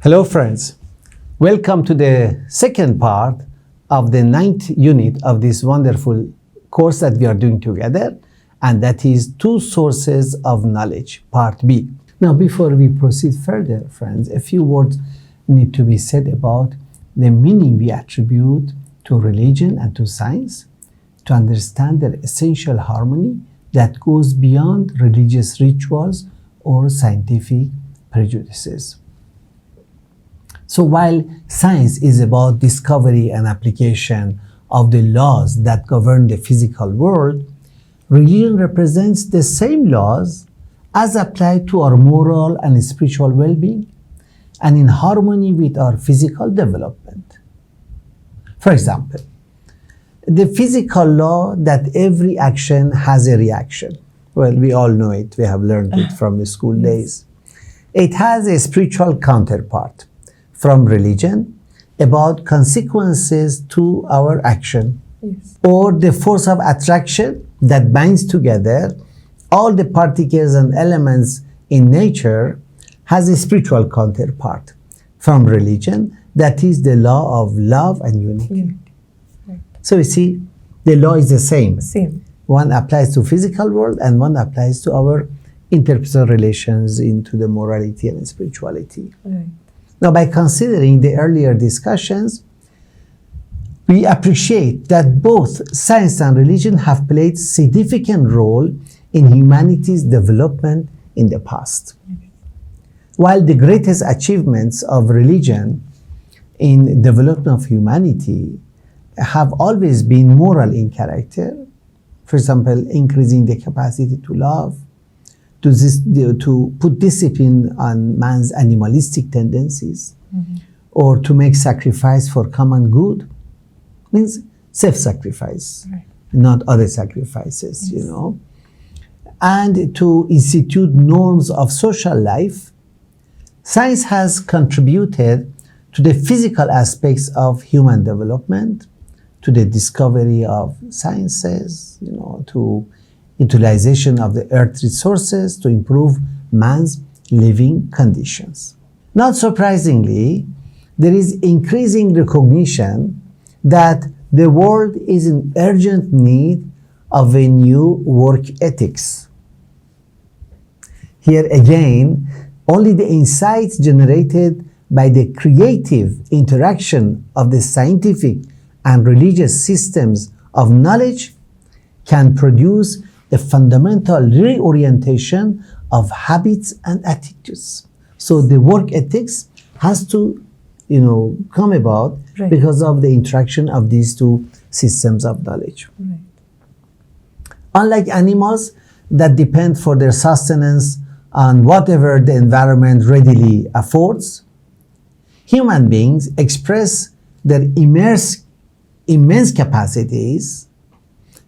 Hello friends, welcome to the second part of the 9th unit of this wonderful course that we are doing together, and that is two sources of knowledge, part B. Now before we proceed further, friends, a few words need to be said about the meaning we attribute to religion and to science to understand their essential harmony that goes beyond religious rituals or scientific prejudices. So while science is about discovery and application of the laws that govern the physical world, religion represents the same laws as applied to our moral and spiritual well-being and in harmony with our physical development. For example, the physical law that every action has a reaction. Well, we all know it. We have learned it from the school days. It has a spiritual counterpart from religion about consequences to our action, or the force of attraction that binds together all the particles and elements in nature has a spiritual counterpart from religion, that is the law of love and unity. Right. So you see, the law is the same. One applies to physical world and one applies to our interpersonal relations into the morality and spirituality. Right. Now, by considering the earlier discussions, we appreciate that both science and religion have played significant role in humanity's development in the past. While the greatest achievements of religion in development of humanity have always been moral in character, for example, increasing the capacity to love, to put discipline on man's animalistic tendencies, or to make sacrifice for common good, means self-sacrifice, not other sacrifices, you know. And to institute norms of social life, science has contributed to the physical aspects of human development, to the discovery of sciences, you know, to utilization of the earth resources to improve man's living conditions. Not surprisingly, there is increasing recognition that the world is in urgent need of a new work ethics. Here again, only the insights generated by the creative interaction of the scientific and religious systems of knowledge can produce a fundamental reorientation of habits and attitudes. So the work ethics has to, come about because of the interaction of these two systems of knowledge. Unlike animals that depend for their sustenance on whatever the environment readily affords, human beings express their immense capacities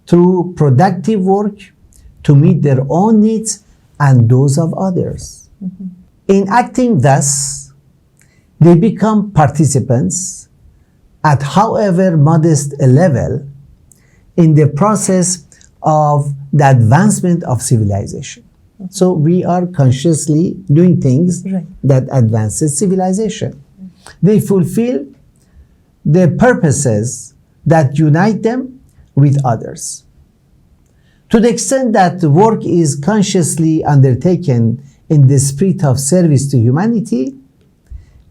through productive work to meet their own needs and those of others. In acting thus, they become participants at however modest a level in the process of the advancement of civilization. So we are consciously doing things that advances civilization. They fulfill the purposes that unite them with others. To the extent that the work is consciously undertaken in the spirit of service to humanity,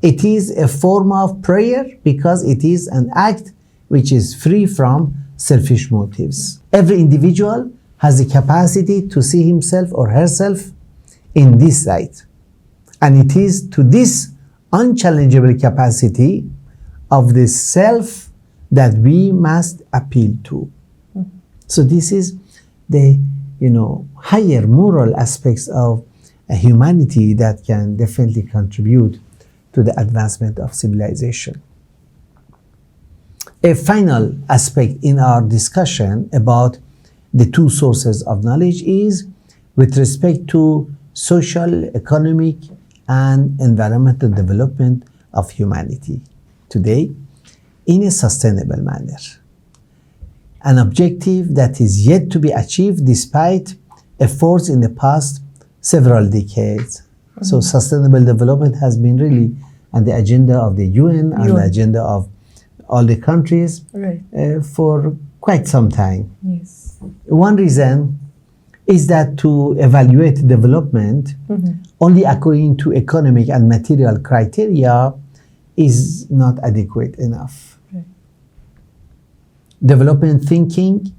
it is a form of prayer because it is an act which is free from selfish motives. Every individual has the capacity to see himself or herself in this light. And it is to this unchallengeable capacity of the self that we must appeal to. So this is the higher moral aspects of humanity that can definitely contribute to the advancement of civilization. A final aspect in our discussion about the two sources of knowledge is with respect to social, economic, and environmental development of humanity today in a sustainable manner. An objective that is yet to be achieved despite efforts in the past several decades. So sustainable development has been really and the agenda of the UN and the agenda of all the countries for quite some time. Yes. One reason is that to evaluate development only according to economic and material criteria is not adequate enough. Right. Development thinking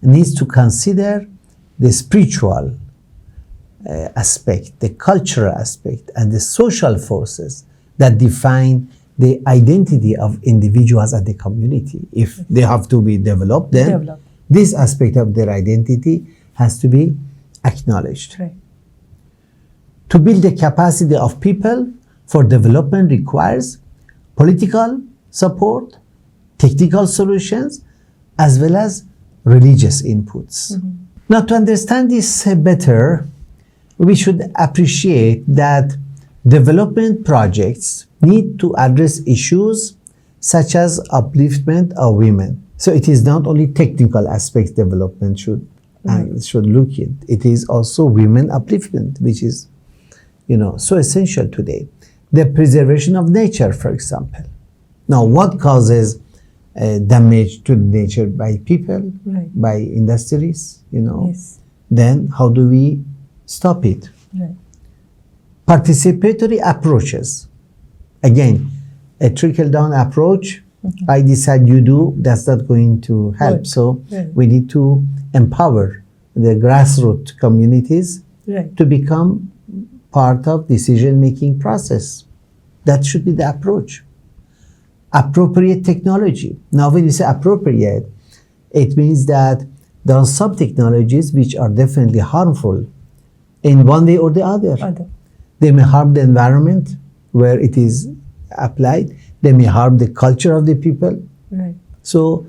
needs to consider the spiritual aspect, the cultural aspect, and the social forces that define the identity of individuals and the community. If they have to be developed, then this aspect of their identity has to be acknowledged. Right. To build the capacity of people for development requires political support, technical solutions, as well as religious inputs. Now, to understand this better, we should appreciate that development projects need to address issues such as upliftment of women. So it is not only technical aspects development should look at. It is also women upliftment, which is, so essential today. The preservation of nature, for example. Now, what causes damage to nature by people, by industries, Yes. Then how do we stop it? Right. Participatory approaches. Again, a trickle-down approach, I decide you do, that's not going to help. Right. So Right. we need to empower the grassroots communities Right. to become part of decision-making process. That should be the approach. Appropriate technology. Now, when you say appropriate, it means that there are some technologies which are definitely harmful in one way or the other. They may harm the environment where it is applied. They may harm the culture of the people. Right. So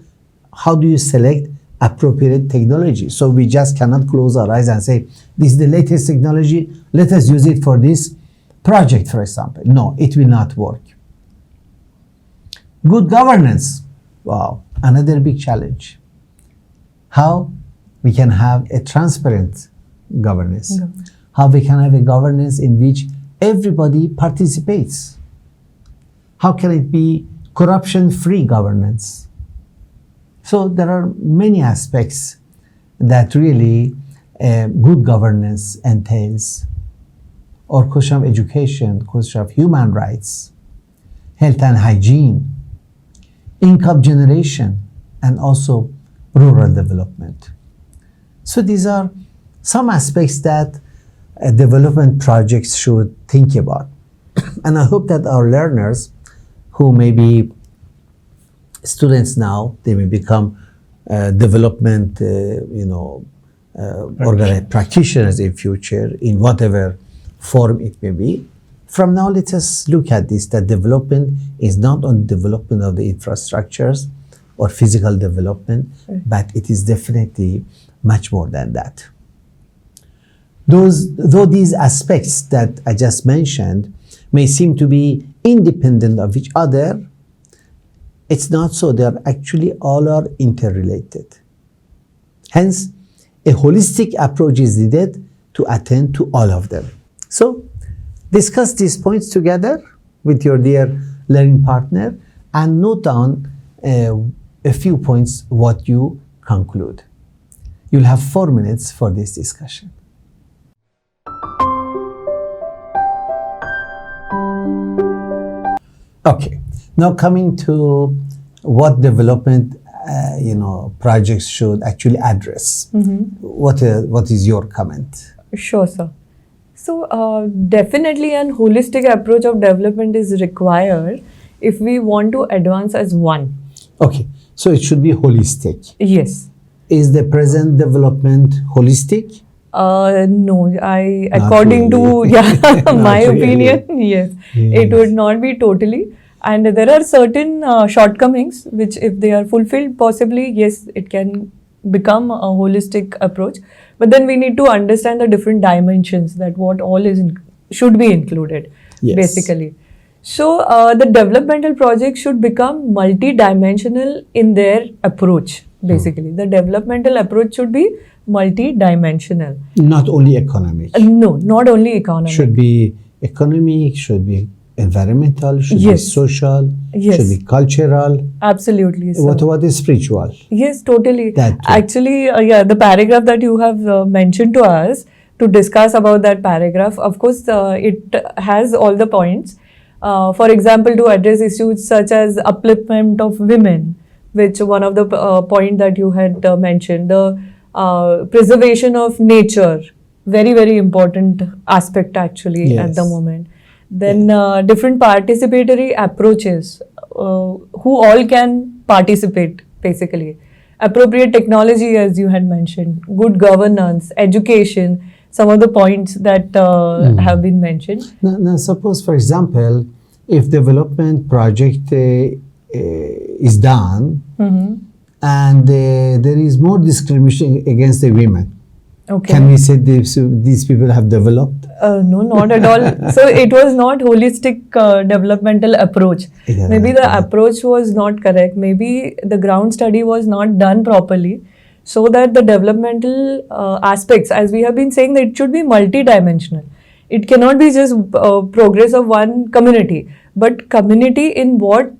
how do you select appropriate technology? So we just cannot close our eyes and say, this is the latest technology, let us use it for this project, for example. No, it will not work. Good governance. Wow, another big challenge. How we can have a transparent governance. How we can have a governance in which everybody participates. How can it be corruption-free governance? So there are many aspects that really good governance entails, or question of education, question of human rights, health and hygiene, income generation, and also rural development. So these are some aspects that development projects should think about. And I hope that our learners, who may be students now, they may become development, practitioners in future, in whatever form it may be. From now, let us look at this, that development is not only development of the infrastructures or physical development, but it is definitely much more than that. Though these aspects that I just mentioned may seem to be independent of each other, it's not so. They are actually all are interrelated. Hence, a holistic approach is needed to attend to all of them. So, discuss these points together with your dear learning partner and note down a few points what you conclude. You'll have 4 minutes for this discussion. Okay, now coming to what development projects should actually address. What is your comment? Sure, sir. So definitely an holistic approach of development is required if we want to advance as one. Okay, so it should be holistic. Yes. Is the present development holistic? No, according really. to my really. opinion, yes, it would not be totally. And there are certain shortcomings which, if they are fulfilled, possibly yes, it can become a holistic approach. But then we need to understand the different dimensions, that what all should be included, basically. So the developmental project should become multi-dimensional in their approach, basically. The developmental approach should be multi-dimensional. Not only economic. No, not only economic. Should be economic, should be environmental, should be Yes. social, Yes. should be cultural. Absolutely. Sir. What is spiritual? Yes, totally. That too. Actually, yeah, the paragraph that you have mentioned to us to discuss about that paragraph, of course, it has all the points. For example, to address issues such as upliftment of women, which one of the point that you had mentioned, the preservation of nature, very, very important aspect actually at the Yes. moment. Then different participatory approaches, who all can participate basically. Appropriate technology, as you had mentioned, good governance, education, some of the points that have been mentioned. Now, suppose, for example, if development project is done and there is more discrimination against the women, Okay. can we say these people have developed? No, not at all. So it was not holistic developmental approach. Yeah, Maybe the correct. approach was not correct. Maybe the ground study was not done properly, so that the developmental aspects, as we have been saying, that it should be multidimensional. It cannot be just progress of one community, but community in what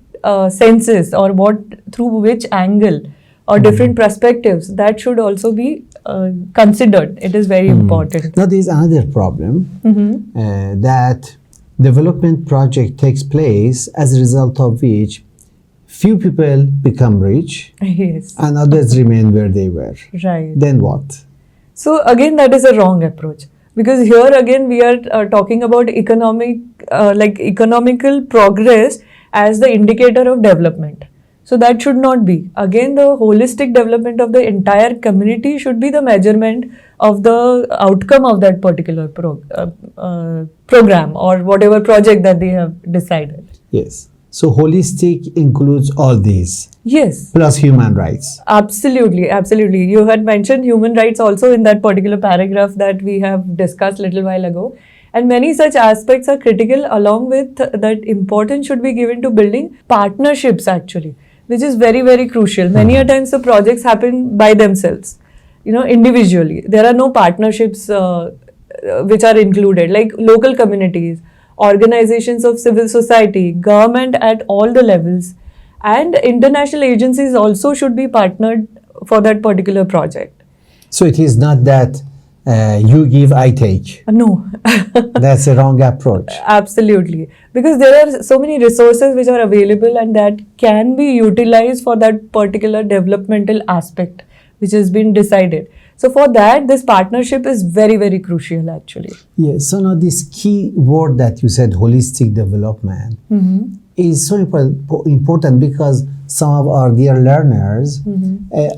senses or what through which angle or different perspectives, that should also be considered. It is very important. Now, there is another problem that development project takes place as a result of which few people become rich Yes, and others remain where they were. right. Then what? So again, that is a wrong approach, because here again we are talking about economical progress as the indicator of development. So that should not be. Again, the holistic development of the entire community should be the measurement of the outcome of that particular program or whatever project that they have decided. Yes. So holistic includes all these Yes. plus human rights. Absolutely, absolutely. You had mentioned human rights also in that particular paragraph that we have discussed little while ago. And many such aspects are critical, along with that importance should be given to building partnerships actually, which is very, very crucial. Many a times the projects happen by themselves, individually. There are no partnerships which are included, like local communities, organizations of civil society, government at all the levels, and international agencies also should be partnered for that particular project. So it is not that you give, I take. No, That's a wrong approach. absolutely. Because there are so many resources which are available and that can be utilized for that particular developmental aspect which has been decided. So for that, this partnership is very, very crucial actually. Yes. So now this key word that you said, holistic development, is so important because some of our dear learners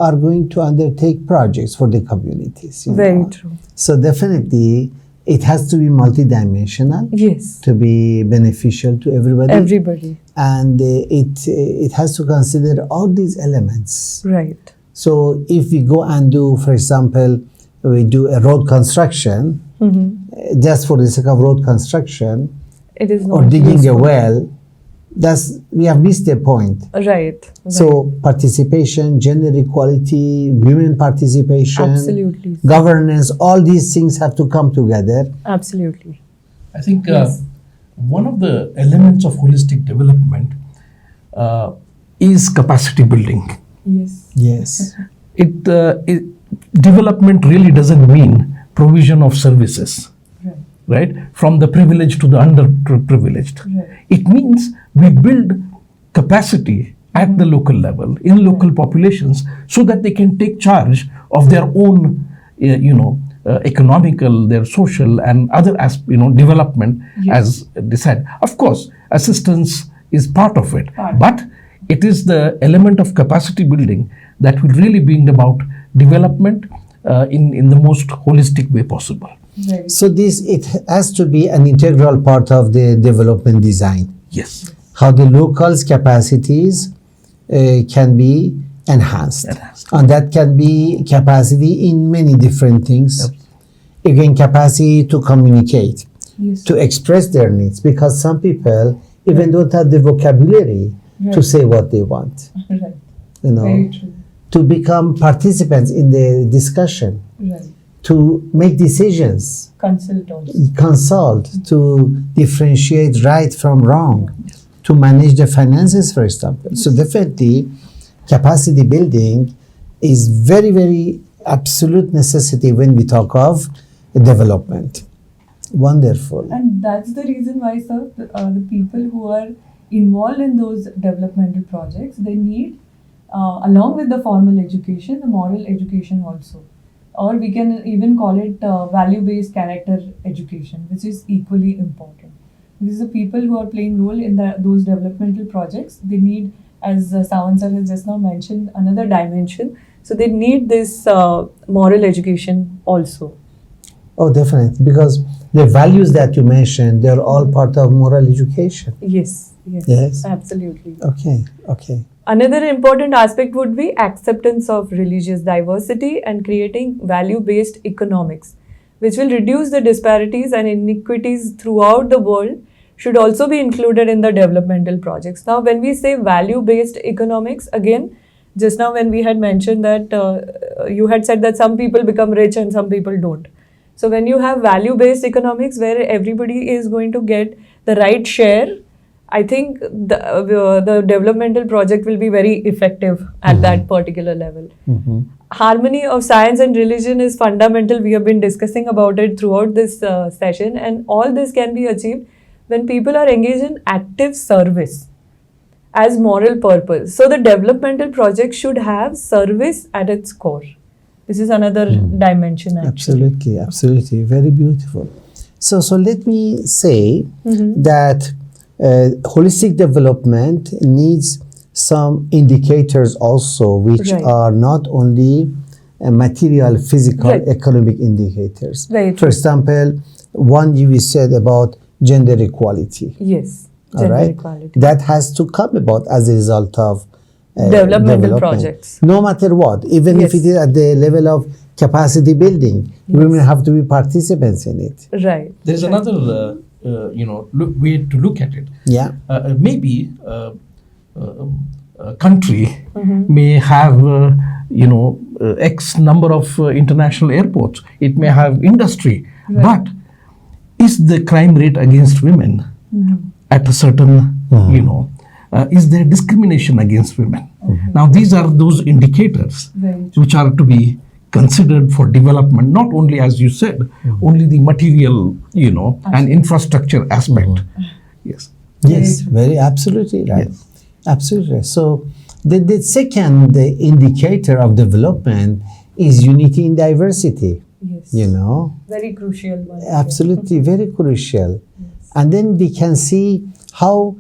are going to undertake projects for the communities. Very true. So definitely it has to be multidimensional Yes. to be beneficial to everybody. Everybody. And it has to consider all these elements. Right. So if we go and do, for example, we do a road construction, just for the sake of road construction, It is not or digging a useful. well, we have missed the point. Right. So participation, gender equality, women participation, Absolutely. governance, all these things have to come together. Absolutely. I think Yes. one of the elements of holistic development is capacity building. Yes. Yes. Development really doesn't mean provision of services, right? From the privileged to the underprivileged. Right. It means we build capacity at the local level in local populations so that they can take charge of their own, economical, their social and other development as decided. Of course, assistance is part of it, but it is the element of capacity building that will really bring about development in the most holistic way possible. Right. So it has to be an integral part of the development design. Yes. How the locals' capacities can be enhanced. And that can be capacity in many different things. Again, capacity to communicate, Yes. to express their needs, because some people even don't have the vocabulary to say what they want. Right. You know, Very true. to become participants in the discussion. Right. to make decisions, Consult also. consult, to differentiate right from wrong, to manage the finances, for example. So definitely, capacity building is very, very absolute necessity when we talk of development. Wonderful. And that's the reason why, sir, the people who are involved in those developmental projects, they need, along with the formal education, the moral education also. Or we can even call it value-based character education, which is equally important. Because the people who are playing role in those developmental projects, they need, as Sawant sir has just now mentioned, another dimension. So they need this moral education also. Oh, definitely. Because the values that you mentioned, they're all part of moral education. Yes, yes, Yes. absolutely. Okay, okay. Another important aspect would be acceptance of religious diversity and creating value-based economics, which will reduce the disparities and inequities throughout the world, should also be included in the developmental projects. Now, when we say value-based economics, again, just now when we had mentioned that you had said that some people become rich and some people don't. So when you have value-based economics where everybody is going to get the right share, I think the developmental project will be very effective at that particular level. Harmony of science and religion is fundamental. We have been discussing about it throughout this session, and all this can be achieved when people are engaged in active service as moral purpose. So the developmental project should have service at its core. This is another dimension actually. Absolutely, absolutely. Very beautiful. So let me say that holistic development needs some indicators also, which Right. are not only material, physical, Right. economic indicators. Very For true. example, one you said about gender equality. Yes, All gender right, equality. that has to come about as a result of Developmental projects. No matter what, even if Yes. it is at the level of capacity building, women have to be participants in it. Right. There's another, way to look at it. Yeah. Maybe a country may have, X number of international airports. It may have industry, but is the crime rate against women at a certain, is there discrimination against women? Now, these are those indicators Very true. which are to be considered for development, not only, as you said, only the material, and infrastructure aspect. Yes. Yes, very absolutely right. Absolutely. So the second indicator of development is unity in diversity. Yes. Very crucial one. Absolutely, very crucial. And then we can see how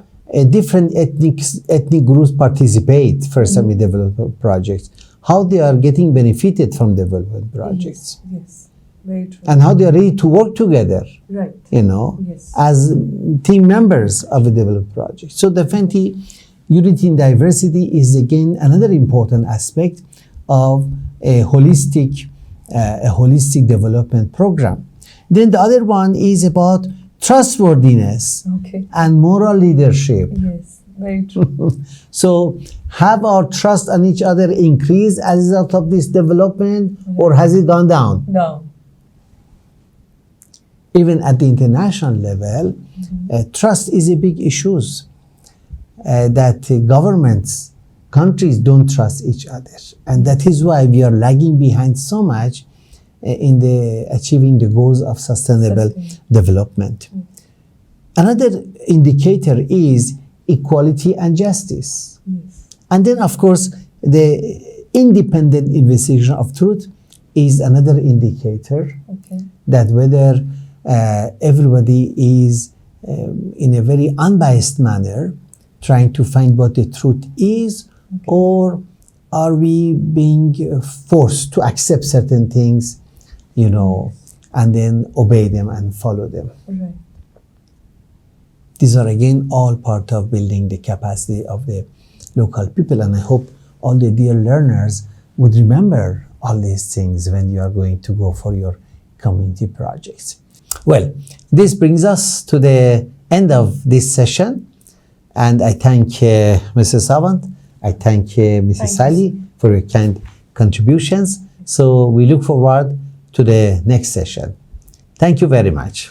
different ethnic groups participate for some development projects, how they are getting benefited from development projects, Yes. Very true. and how they are ready to work together, Right. Yes. as team members of a development project. So definitely, unity in diversity is again another important aspect of a holistic development program. Then the other one is about trustworthiness Okay. and moral leadership. Yes. Very true. So have our trust on each other increased as a result of this development, or has it gone down? Now. Even at the international level, trust is a big issue. That governments, countries don't trust each other, and that is why we are lagging behind so much in the achieving the goals of sustainable development. Another indicator is equality and justice, Yes. and then of course the independent investigation of truth is another indicator Okay. that whether everybody is in a very unbiased manner trying to find what the truth is, or are we being forced to accept certain things, and then obey them and follow them. Right. These are again all part of building the capacity of the local people, and I hope all the dear learners would remember all these things when you are going to go for your community projects. Well, this brings us to the end of this session, and I thank Mrs. Sawant, I thank Mrs. Thank you. Sally for your kind contributions. So we look forward to the next session. Thank you very much.